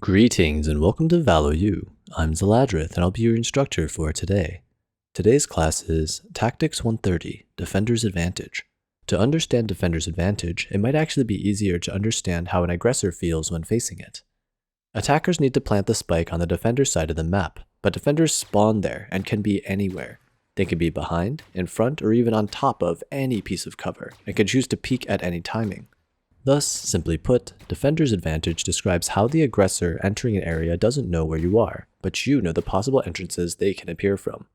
Greetings and welcome to ValoU. I'm Zaladrith and I'll be your instructor for today. Today's class is Tactics 130, Defender's Advantage. To understand Defender's Advantage, it might actually be easier to understand how an aggressor feels when facing it. Attackers need to plant the spike on the defender's side of the map, but defenders spawn there and can be anywhere. They can be behind, in front, or even on top of any piece of cover, and can choose to peek at any timing. Thus, simply put, Defender's Advantage describes how the aggressor entering an area doesn't know where you are, but you know the possible entrances they can appear from.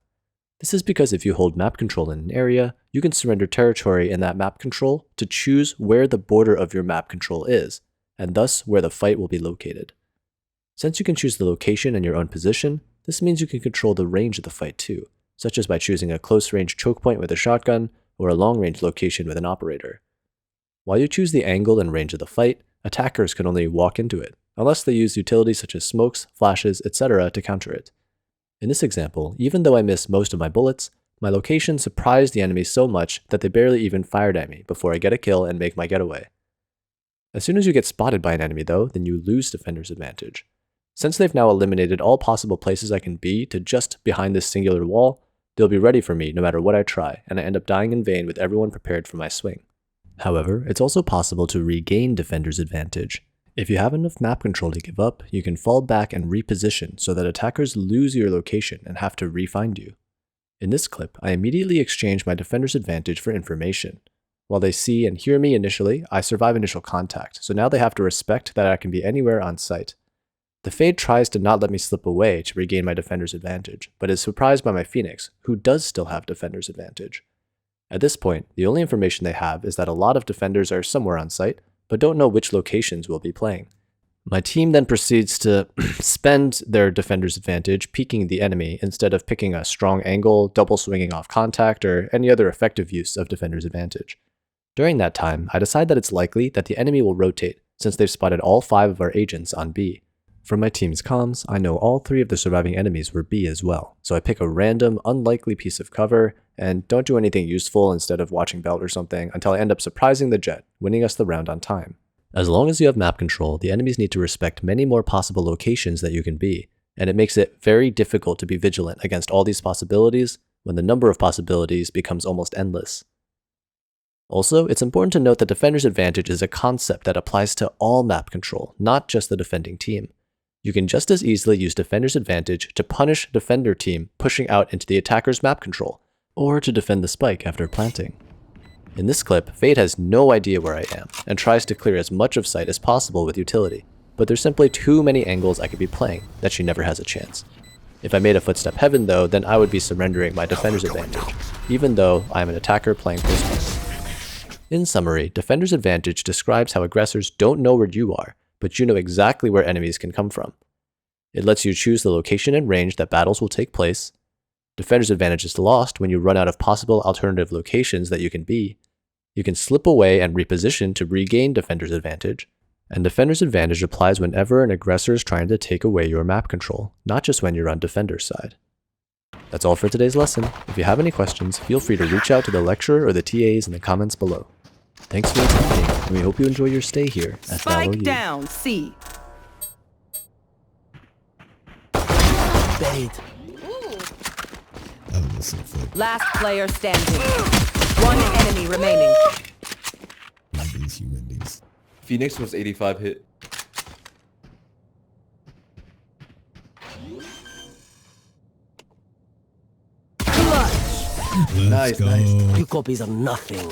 This is because if you hold map control in an area, you can surrender territory in that map control to choose where the border of your map control is, and thus where the fight will be located. Since you can choose the location and your own position, this means you can control the range of the fight too, such as by choosing a close-range choke point with a shotgun or a long-range location with an operator. While you choose the angle and range of the fight, attackers can only walk into it, unless they use utilities such as smokes, flashes, etc. to counter it. In this example, even though I missed most of my bullets, my location surprised the enemy so much that they barely even fired at me before I get a kill and make my getaway. As soon as you get spotted by an enemy though, then you lose Defender's Advantage. Since they've now eliminated all possible places I can be to just behind this singular wall, they'll be ready for me no matter what I try, and I end up dying in vain with everyone prepared for my swing. However, it's also possible to regain Defender's Advantage. If you have enough map control to give up, you can fall back and reposition so that attackers lose your location and have to re-find you. In this clip, I immediately exchange my Defender's Advantage for information. While they see and hear me initially, I survive initial contact, so now they have to respect that I can be anywhere on site. The Fade tries to not let me slip away to regain my Defender's Advantage, but is surprised by my Phoenix, who does still have Defender's Advantage. At this point, the only information they have is that a lot of defenders are somewhere on site, but don't know which locations we'll be playing. My team then proceeds to spend their Defender's Advantage peeking the enemy instead of picking a strong angle, double swinging off contact, or any other effective use of Defender's Advantage. During that time, I decide that it's likely that the enemy will rotate, since they've spotted all 5 of our agents on B. From my team's comms, I know all 3 of the surviving enemies were B as well, so I pick a random, unlikely piece of cover, and don't do anything useful instead of watching belt or something until I end up surprising the jet, winning us the round on time. As long as you have map control, the enemies need to respect many more possible locations that you can be, and it makes it very difficult to be vigilant against all these possibilities when the number of possibilities becomes almost endless. Also, it's important to note that Defender's Advantage is a concept that applies to all map control, not just the defending team. You can just as easily use Defender's Advantage to punish defender team pushing out into the attacker's map control, or to defend the spike after planting. In this clip, Fade has no idea where I am, and tries to clear as much of sight as possible with utility, but there's simply too many angles I could be playing that she never has a chance. If I made a footstep heaven though, then I would be surrendering my Defender's Advantage, even though I am an attacker playing post. In summary, Defender's Advantage describes how aggressors don't know where you are, but you know exactly where enemies can come from. It lets you choose the location and range that battles will take place. Defender's Advantage is lost when you run out of possible alternative locations that you can be. You can slip away and reposition to regain Defender's Advantage. And Defender's Advantage applies whenever an aggressor is trying to take away your map control, not just when you're on defender's side. That's all for today's lesson. If you have any questions, feel free to reach out to the lecturer or the TAs in the comments below. Thanks for attending, and we hope you enjoy your stay here at ValoU. Spike down, C. Bait. Last player standing. 1 enemy remaining. Phoenix was 85 hit. Let's Nice, go. nice. 2 copies are nothing.